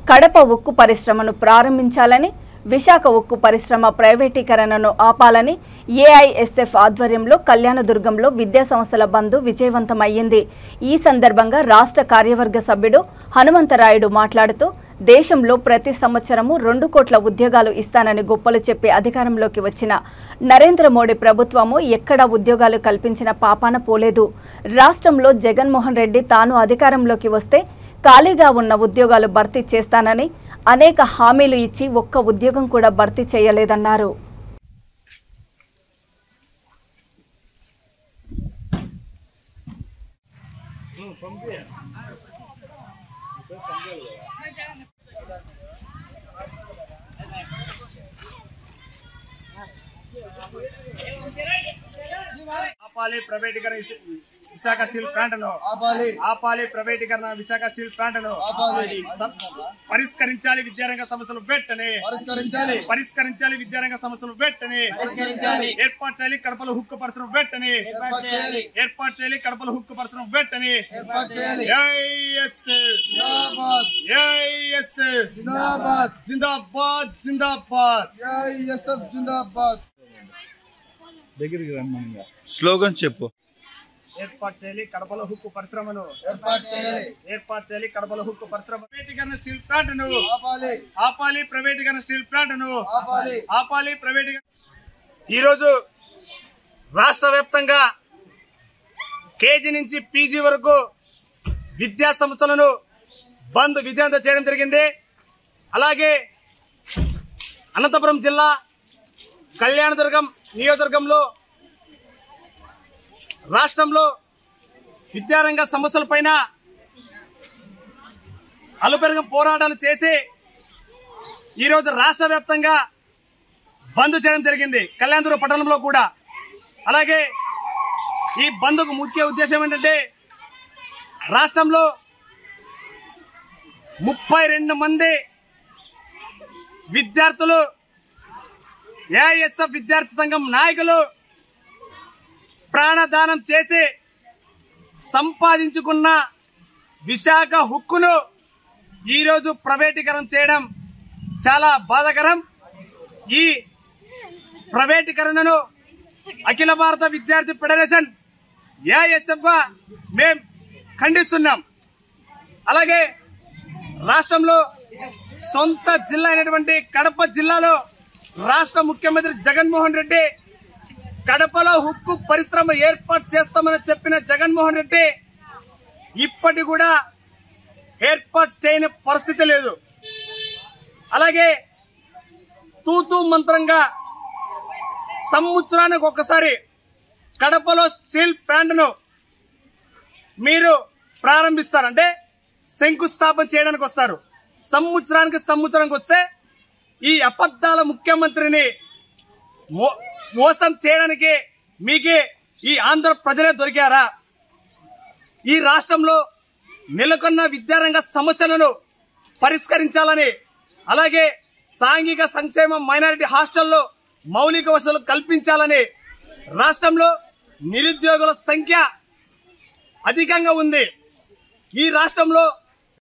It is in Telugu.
కడప ఉక్కు పరిశ్రమను ప్రారంభించాలని, విశాఖ ఉక్కు పరిశ్రమ ప్రైవేటీకరణను ఆపాలని ఏఐఎస్ఎఫ్ ఆధ్వర్యంలో కళ్యాణదుర్గంలో విద్యాసంస్థల బంద్ విజయవంతమయ్యింది. ఈ సందర్భంగా రాష్ట్ర కార్యవర్గ సభ్యుడు హనుమంతరాయుడు మాట్లాడుతూ, దేశంలో ప్రతి సంవత్సరము 2 కోట్ల ఉద్యోగాలు ఇస్తానని గొప్పలు చెప్పి అధికారంలోకి వచ్చిన నరేంద్ర మోడీ ప్రభుత్వము ఎక్కడా ఉద్యోగాలు కల్పించిన పాపాన పోలేదు. రాష్ట్రంలో జగన్మోహన్ రెడ్డి తాను అధికారంలోకి వస్తే ఖాళీగా ఉన్న ఉద్యోగాలు భర్తీ చేస్తానని అనేక హామీలు ఇచ్చి ఒక్క ఉద్యోగం కూడా భర్తీ చేయలేదన్నారు. ఆపాలి ప్రైవేటీకరణ విశాఖ స్టీల్ ప్లాంట్ ను ఆపాలి ప్రైవేటీకరణ విశాఖ స్టీల్ ప్లాంట్ ను పరిష్కరించాలి విద్యారంగ సమస్యలు వెంటనే పరిష్కరించాలి విద్యారంగ సమస్యలు వెంటనే ఏర్పాటు చేయాలి కడపలో హుక్కు పరిశ్రమ వెంటనే ఏర్పాటు చేయాలి కడపలో హుక్కు పరిశ్రమ వెంటనే జిందాబాద్ జిందాబాద్ జిందాబాద్ దగ్గరికి రమ్మని స్లోగన్ చెప్పు. ఏర్పాటు చేయాలి కడపలో హుక్కు పరిశ్రమను ఏర్పాటు చేయాలి కడపలో హుక్కు పరిశ్రమ ప్రైవేటీకరణ స్టీల్ ప్లాంట్ ను ఆపాలి ప్రైవేటీకరణ స్టీల్ ప్లాంట్ ను ఆపాలి ప్రైవేటీకరణ. ఈరోజు రాష్ట్ర వ్యాప్తంగా కేజీ నుంచి పీజీ వరకు విద్యా సంస్థలను బంద్ విజయవంతం చేయడం జరిగింది. అలాగే అనంతపురం జిల్లా కళ్యాణదుర్గం నియోజకవర్గంలో రాష్ట్రంలో విద్యారంగ సమస్యలపైన అలుపెరుగు పోరాటాలు చేసి ఈరోజు రాష్ట్ర వ్యాప్తంగా బంద్ చేయడం జరిగింది, కళ్యాణదుర్గం పట్టణంలో కూడా. అలాగే ఈ బంద్కు ముఖ్య ఉద్దేశం ఏంటంటే, రాష్ట్రంలో 32 మంది విద్యార్థులు, ఏఐఎస్ఎఫ్ విద్యార్థి సంఘం నాయకులు ప్రాణదానం చేసి సంపాదించుకున్న విశాఖ హుక్కును ఈరోజు ప్రైవేటీకరణ చేయడం చాలా బాధాకరం. ఈ ప్రైవేటీకరణను అఖిల భారత విద్యార్థి ఫెడరేషన్ ఏఐఎస్ఎఫ్ గా మేము ఖండిస్తున్నాం. అలాగే రాష్ట్రంలో సొంత జిల్లా అయినటువంటి కడప జిల్లాలో రాష్ట్ర ముఖ్యమంత్రి జగన్మోహన్ రెడ్డి కడపలో హుక్కు పరిశ్రమ ఏర్పాటు చేస్తామని చెప్పిన జగన్మోహన్ రెడ్డి ఇప్పటి కూడా ఏర్పాటు చేయని పరిస్థితి లేదు. అలాగే తూతూ మంత్రంగా సంవత్సరానికి ఒకసారి కడపలో స్టీల్ ప్లాంట్ ను మీరు ప్రారంభిస్తారంటే శంకుస్థాపన చేయడానికి వస్తారు. సంవత్సరానికి వస్తే ఈ అబద్ధాల ముఖ్యమంత్రిని మోసం చేయడానికి మీకే ఈ ఆంధ్ర ప్రజలే దొరికారా? ఈ రాష్ట్రంలో నెలకొన్న విద్యారంగ సమస్యలను పరిష్కరించాలని, అలాగే సాంఘిక సంక్షేమ మైనారిటీ హాస్టల్లో మౌలిక వసతులు కల్పించాలని, రాష్ట్రంలో నిరుద్యోగుల సంఖ్య అధికంగా ఉంది. ఈ రాష్ట్రంలో